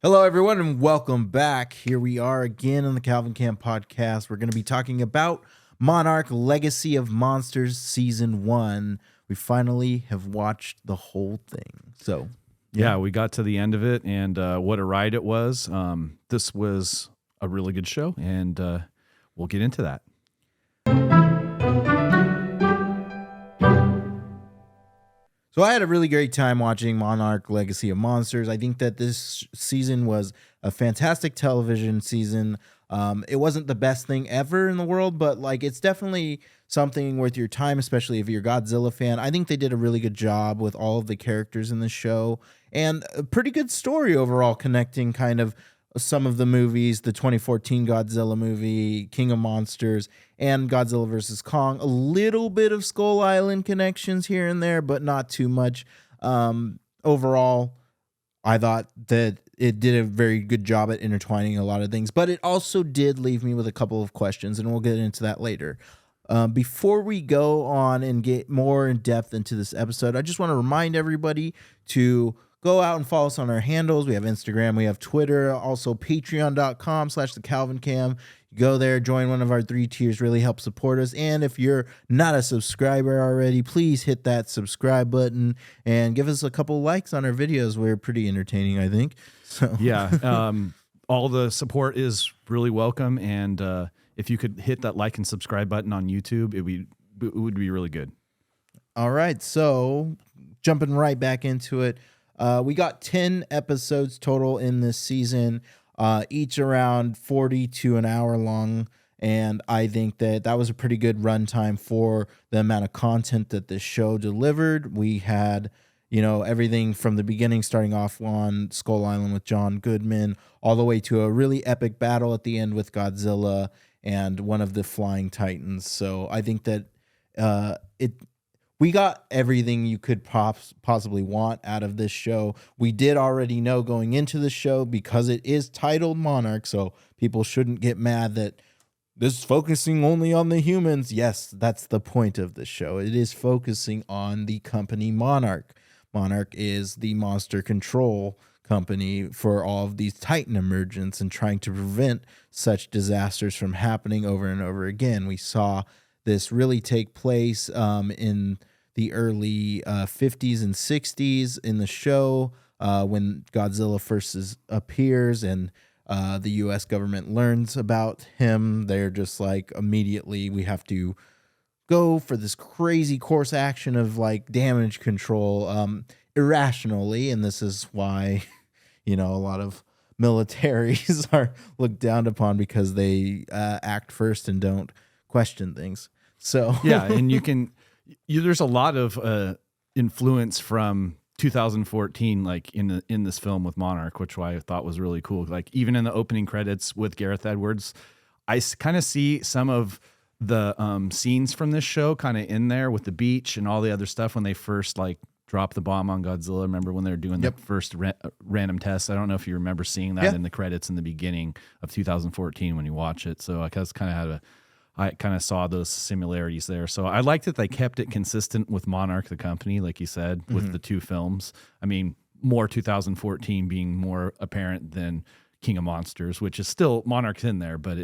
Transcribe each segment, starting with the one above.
Hello, everyone, and welcome back. Here we are again on the Calvin Cam podcast. We're going to be talking about Monarch Legacy of Monsters Season 1. We finally have watched the whole thing. So, yeah, we got to the end of it, and what a ride it was. This was a really good show, and we'll get into that. So I had a really great time watching Monarch Legacy of Monsters. I think that this season was a fantastic television season. It wasn't the best thing ever in the world, but like it's definitely something worth your time, especially if you're a Godzilla fan. I think they did a really good job with all of the characters in the show and a pretty good story overall, connecting kind of some of the movies, the 2014 Godzilla movie, King of Monsters, and Godzilla vs. Kong. A little bit of Skull Island connections here and there, but not too much. Overall, I thought that it did a very good job at intertwining a lot of things, but it also did leave me with a couple of questions, and we'll get into that later. Before we go on and get more in depth into this episode, I just want to remind everybody to go out and follow us on our handles. We have Instagram, we have Twitter, also patreon.com/thecalvincam. Go there, join one of our 3 tiers, really help support us. And if you're not a subscriber already, please hit that subscribe button and give us a couple likes on our videos. We're pretty entertaining, I think. So Yeah, all the support is really welcome, and if you could hit that like and subscribe button on YouTube, it would be really good. All right, so jumping right back into it. We got 10 episodes total in this season, each around 40 to an hour long. And I think that was a pretty good runtime for the amount of content that this show delivered. We had, everything from the beginning, starting off on Skull Island with John Goodman, all the way to a really epic battle at the end with Godzilla and one of the flying titans. So I think that we got everything you could possibly want out of this show. We did already know going into the show, because it is titled Monarch, so people shouldn't get mad that this is focusing only on the humans. Yes, that's the point of the show. It is focusing on the company Monarch. Monarch is the monster control company for all of these Titan emergence and trying to prevent such disasters from happening over and over again. We saw this really take place in the early 50s and 60s in the show when Godzilla first appears and the U.S. government learns about him. They're just like, immediately we have to go for this crazy course action of like damage control irrationally. And this is why, a lot of militaries are looked down upon, because they act first and don't question things. So yeah, and there's a lot of influence from 2014, like in this film with Monarch, which I thought was really cool. Like even in the opening credits with Gareth Edwards, I kind of see some of the scenes from this show kind of in there with the beach and all the other stuff when they first like drop the bomb on Godzilla. Remember when they were doing the first random test? I don't know if you remember seeing that in the credits in the beginning of 2014 when you watch it. So I kind of saw those similarities there. So I liked that they kept it consistent with Monarch, the company, like you said, with the two films. I mean, more 2014 being more apparent than King of Monsters, which is still Monarch's in there, but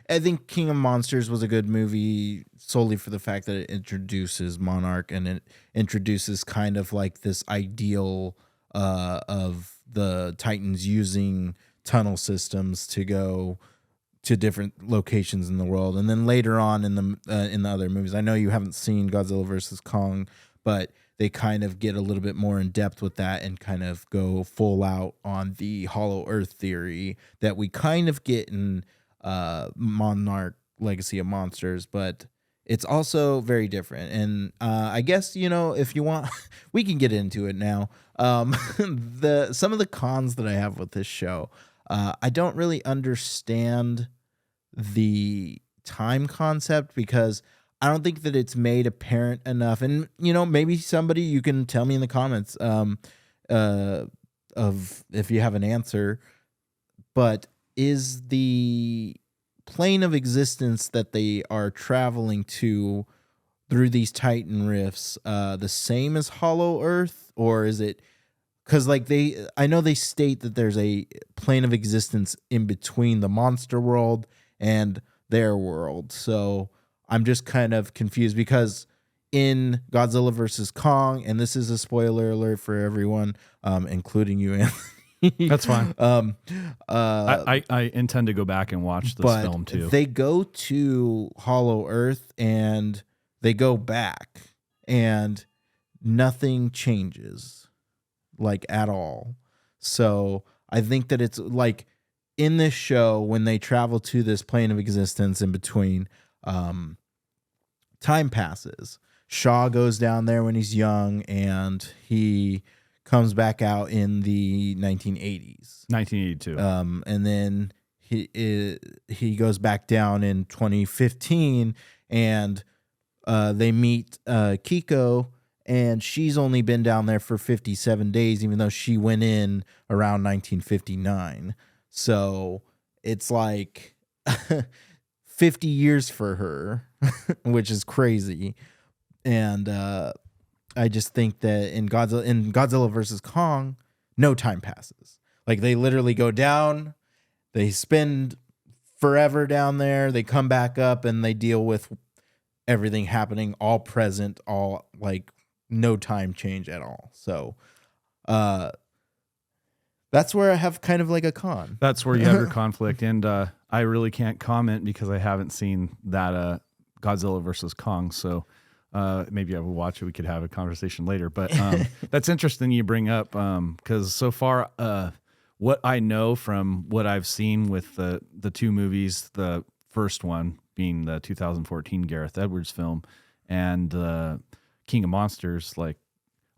I think King of Monsters was a good movie solely for the fact that it introduces Monarch, and it introduces kind of like this ideal of the Titans using tunnel systems to go to different locations in the world. And then later on in the other movies, I know you haven't seen Godzilla vs. Kong, but they kind of get a little bit more in depth with that and kind of go full out on the Hollow Earth theory that we kind of get in Monarch Legacy of Monsters, but it's also very different. And I guess, if you want, we can get into it now. Some of the cons that I have with this show, I don't really understand the time concept, because I don't think that it's made apparent enough. And, maybe somebody, you can tell me in the comments of if you have an answer, but is the plane of existence that they are traveling to through these Titan rifts the same as Hollow Earth, or is it because like I know they state that there's a plane of existence in between the monster world and their world. So I'm just kind of confused because in Godzilla versus Kong, and this is a spoiler alert for everyone, including you, Anthony. That's fine. I intend to go back and watch this But film too. they go to Hollow Earth and they go back, and nothing changes, like at all. So I think that it's like in this show when they travel to this plane of existence in between, time passes. Shaw goes down there when he's young, and he comes back out in the 1980s. 1982. And then he goes back down in 2015, and they meet Kiko, and she's only been down there for 57 days, even though she went in around 1959. So it's like 50 years for her, which is crazy. And I just think that in Godzilla versus Kong, no time passes. Like they literally go down, they spend forever down there, they come back up, and they deal with everything happening, all present, all like no time change at all. So that's where I have kind of like a con. That's where you have your conflict, and I really can't comment because I haven't seen that Godzilla versus Kong. So maybe I will watch it. We could have a conversation later. But that's interesting you bring up because so far, what I know from what I've seen with the two movies, the first one being the 2014 Gareth Edwards film, and King of Monsters, like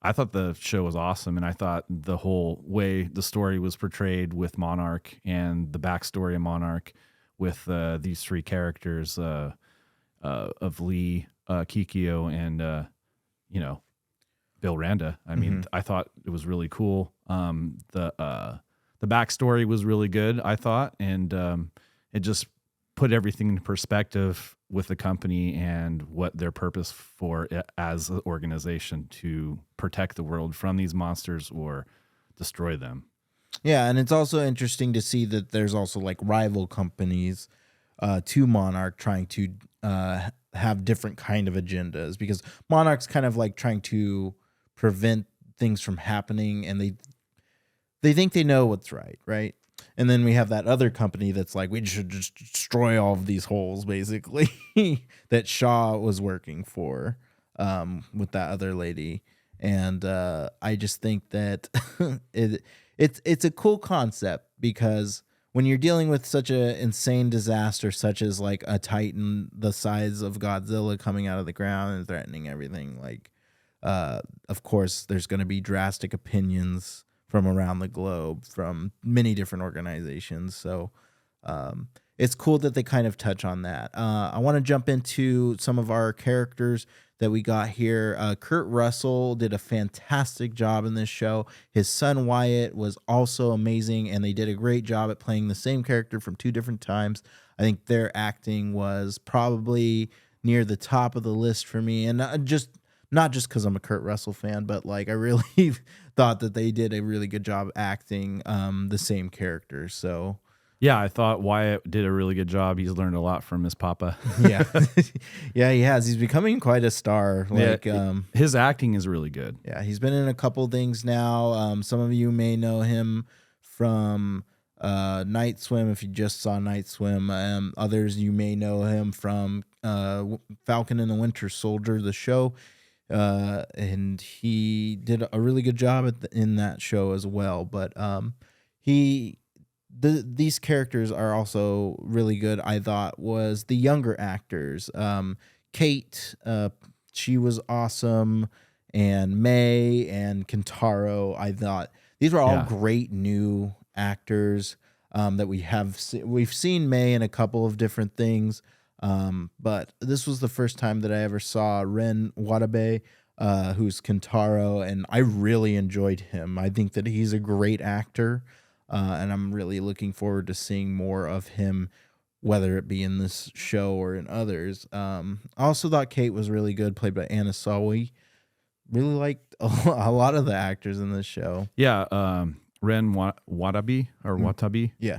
I thought the show was awesome, and I thought the whole way the story was portrayed with Monarch and the backstory of Monarch with these three characters of Lee, Kikyo, and Bill Randa. I mean, I thought it was really cool. The backstory was really good, I thought, and it just put everything in perspective with the company and what their purpose for it as an organization to protect the world from these monsters or destroy them. Yeah, and it's also interesting to see that there's also like rival companies to Monarch trying to have different kind of agendas, because Monarch's kind of like trying to prevent things from happening, and they think they know what's right? And then we have that other company that's like, we should just destroy all of these holes, basically, that Shaw was working for with that other lady. And I just think that it's a cool concept, because when you're dealing with such an insane disaster, such as like a Titan the size of Godzilla coming out of the ground and threatening everything, like, of course, there's going to be drastic opinions from around the globe, from many different organizations. So it's cool that they kind of touch on that. I want to jump into some of our characters that we got here. Kurt Russell did a fantastic job in this show. His son Wyatt was also amazing, and they did a great job at playing the same character from two different times. I think their acting was probably near the top of the list for me, and not just because I'm a Kurt Russell fan, but like I really thought that they did a really good job acting the same character. So yeah, I thought Wyatt did a really good job. He's learned a lot from his papa. Yeah, yeah, he has. He's becoming quite a star. Like his acting is really good. Yeah, he's been in a couple things now. Some of you may know him from Night Swim, if you just saw Night Swim. Others, you may know him from Falcon and the Winter Soldier, the show. And he did a really good job in that show as well. But these characters are also really good. I thought was the younger actors. Kate, she was awesome, and May and Kentaro. I thought these were all great new actors that we've seen May in a couple of different things. But this was the first time that I ever saw Ren Watabe, who's Kentaro, and I really enjoyed him. I think that he's a great actor, and I'm really looking forward to seeing more of him, whether it be in this show or in others. I also thought Kate was really good, played by Anna Sawi. really liked a lot of the actors in this show. Yeah, Ren Watabe or Watabe. Yeah.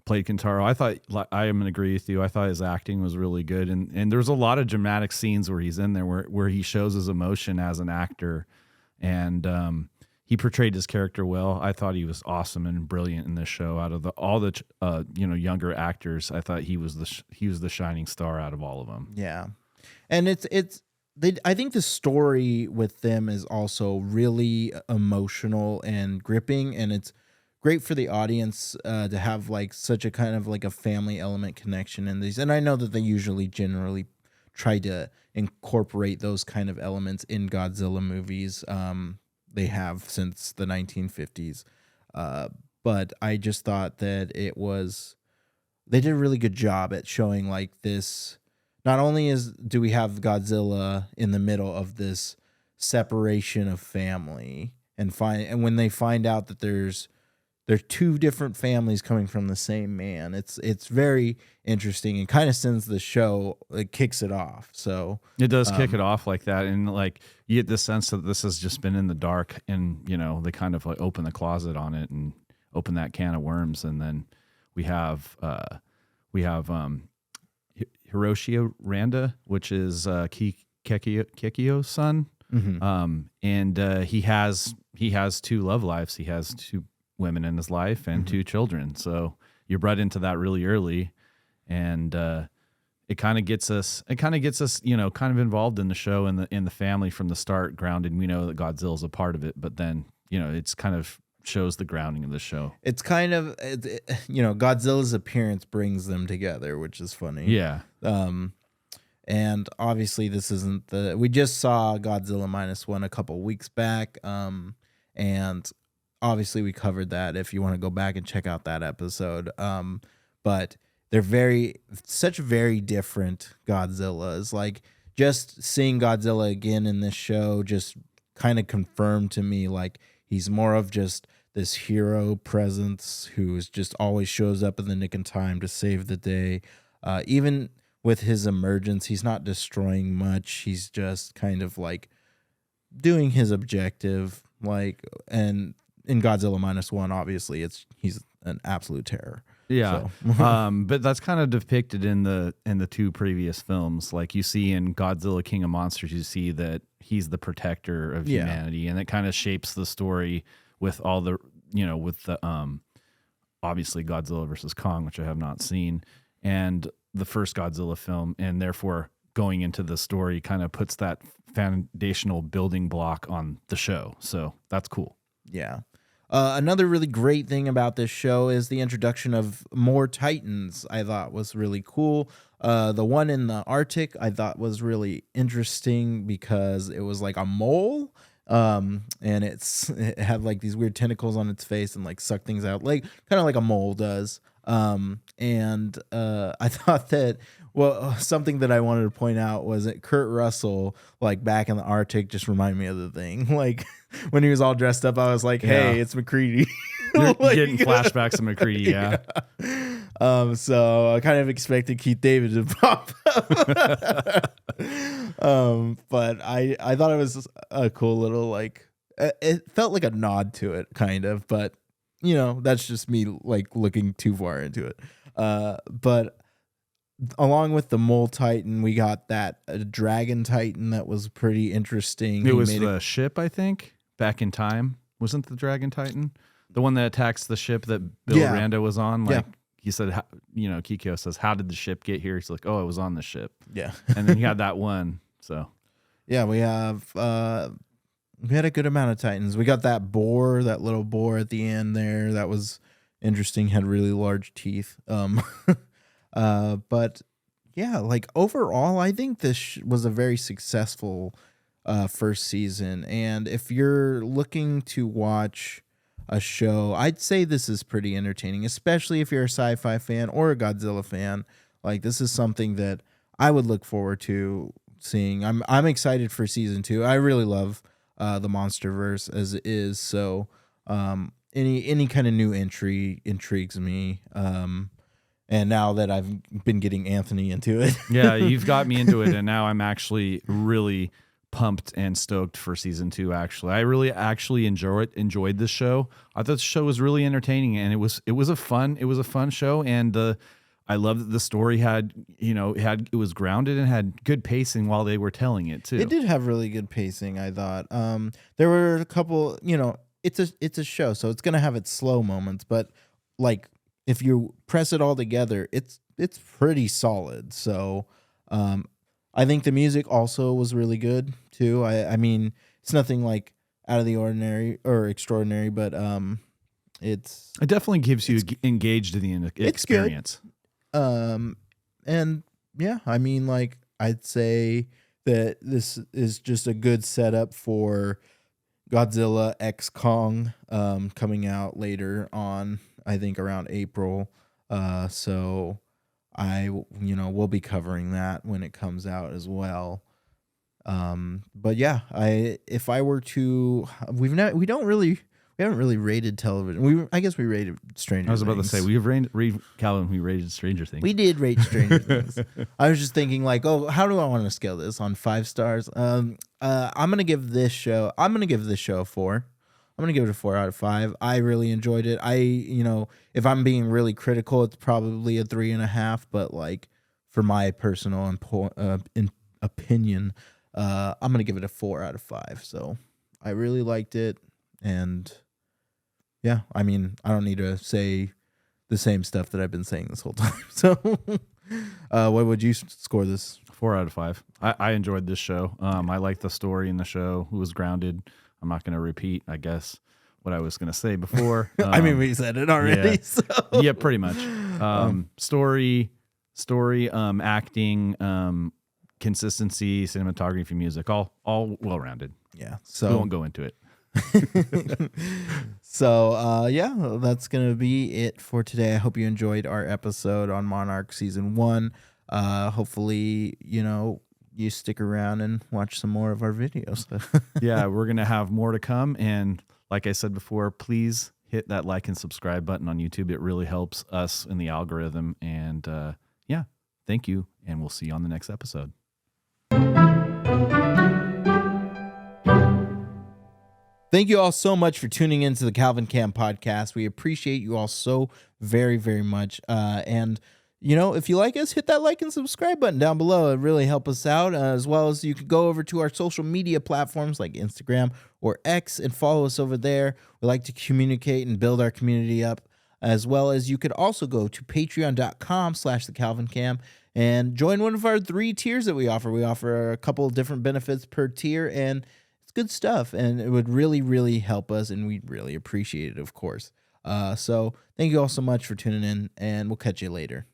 Played Kintaro. I thought, I am going to agree with you. I thought his acting was really good. And there's a lot of dramatic scenes where he's in there where he shows his emotion as an actor. And he portrayed his character well. I thought he was awesome and brilliant in this show. Out of all the younger actors, I thought he was the shining star out of all of them. Yeah. And I think the story with them is also really emotional and gripping, and it's great for the audience to have like such a kind of like a family element connection in these. And I know that they generally try to incorporate those kind of elements in Godzilla movies. They have since the 1950s. But I just thought that they did a really good job at showing like this. Not only do we have Godzilla in the middle of this separation of family, and when they find out that there's two different families coming from the same man, it's very interesting and kind of sends the show, it kicks it off. So it does kick it off like that, and like you get the sense that this has just been in the dark, and they kind of like open the closet on it and open that can of worms, and then we have Hiroshi Randa, which is Kekio's son. Mm-hmm. And he has two love lives. He has two women in his life and two children. So you're brought into that really early, and it kind of gets us, kind of involved in the show and in the family from the start, grounded. We know that Godzilla's a part of it, but then it's kind of shows the grounding of the show. It's kind of Godzilla's appearance brings them together, which is funny. Yeah. And obviously this isn't we just saw Godzilla -1 a couple weeks back. And obviously we covered that if you want to go back and check out that episode. But they're such very different Godzillas. Like just seeing Godzilla again in this show just kind of confirmed to me like he's more of just this hero presence who's just always shows up in the nick of time to save the day. Even with his emergence, he's not destroying much. He's just kind of like doing his objective. And in Godzilla -1, obviously he's an absolute terror. Yeah. So. But that's kind of depicted in the two previous films. Like you see in Godzilla King of Monsters, you see that he's the protector of humanity, and it kind of shapes the story with all the, with the obviously Godzilla versus Kong, which I have not seen, and the first Godzilla film, and therefore going into the story kind of puts that foundational building block on the show. So that's cool. Yeah. Another really great thing about this show is the introduction of more Titans. I thought was really cool. The one in the Arctic I thought was really interesting because it was like a mole, and it had like these weird tentacles on its face and like suck things out, like kind of like a mole does. And I thought that, something that I wanted to point out was that Kurt Russell, like back in the Arctic, just reminded me of the Thing. Like when he was all dressed up, I was like, "Hey, it's McCready." You're getting flashbacks of McCready, yeah. So I kind of expected Keith David to pop up. But I thought it was a cool little it felt like a nod to it, kind of, but that's just me like looking too far into it. But along with the Mole Titan, we got that Dragon Titan that was pretty interesting. It was the ship, I think, back in time. Wasn't the Dragon Titan the one that attacks the ship that Bill Randa was on? Like he said, Kikyo says, "How did the ship get here?" He's like, "Oh, it was on the ship." Yeah, and then he had that one. So yeah, we had a good amount of Titans. We got that little boar at the end there. That was interesting. Had really large teeth. But yeah, like overall, I think this was a very successful first season. And if you're looking to watch a show, I'd say this is pretty entertaining, especially if you're a sci-fi fan or a Godzilla fan. Like this is something that I would look forward to seeing. I'm excited for season 2. I really love the MonsterVerse as it is. So any kind of new entry intrigues me. And now that I've been getting Anthony into it. Yeah, you've got me into it, and now I'm actually really pumped and stoked for season 2. Actually, I really actually enjoyed this show. I thought the show was really entertaining, and it was a fun show. And I love that the story had, it was grounded and had good pacing while they were telling it too. It did have really good pacing, I thought. There were a couple, it's a show, so it's gonna have its slow moments, but like if you press it all together, it's pretty solid. So I think the music also was really good too. I mean, it's nothing like out of the ordinary or extraordinary, but it definitely gives you engaged in the experience. And yeah, I mean, like, I'd say that this is just a good setup for Godzilla X Kong coming out later on, I think around April. So we'll be covering that when it comes out as well. But yeah, if I were to, we haven't really rated television. I guess we rated Stranger Things. I was about to say, Calvin, we rated Stranger Things. We did rate Stranger Things. I was just thinking like, how do I want to scale this on 5 stars? I'm going to give this show a 4. I'm going to give it a 4 out of 5. I really enjoyed it. If I'm being really critical, it's probably a 3.5, but like for my personal opinion, I'm going to give it a 4 out of 5. So I really liked it. And yeah, I mean, I don't need to say the same stuff that I've been saying this whole time. So what would you score this? 4 out of 5. I enjoyed this show. I liked the story in the show. It was grounded. I'm not going to repeat, I guess, what I was going to say before. I mean, we said it already. Yeah, so. Yeah, pretty much. Story, acting, consistency, cinematography, music, all well-rounded. Yeah. So we won't go into it. So yeah, that's gonna be it for today. I hope you enjoyed our episode on Monarch season 1. Hopefully you stick around and watch some more of our videos. Yeah, we're gonna have more to come, and like I said before, please hit that like and subscribe button on YouTube. It really helps us in the algorithm. And yeah, thank you, and we'll see you on the next episode. Thank you all so much for tuning into the Calvin Cam podcast. We appreciate you all so very, very much. And, if you like us, hit that like and subscribe button down below. It really helps us out, as well as you could go over to our social media platforms like Instagram or X and follow us over there. We like to communicate and build our community up, as well as you could also go to patreon.com/thecalvincam and join one of our 3 tiers that we offer. We offer a couple of different benefits per tier, and good stuff, and it would really, really help us, and we'd really appreciate it, of course. So thank you all so much for tuning in, and we'll catch you later.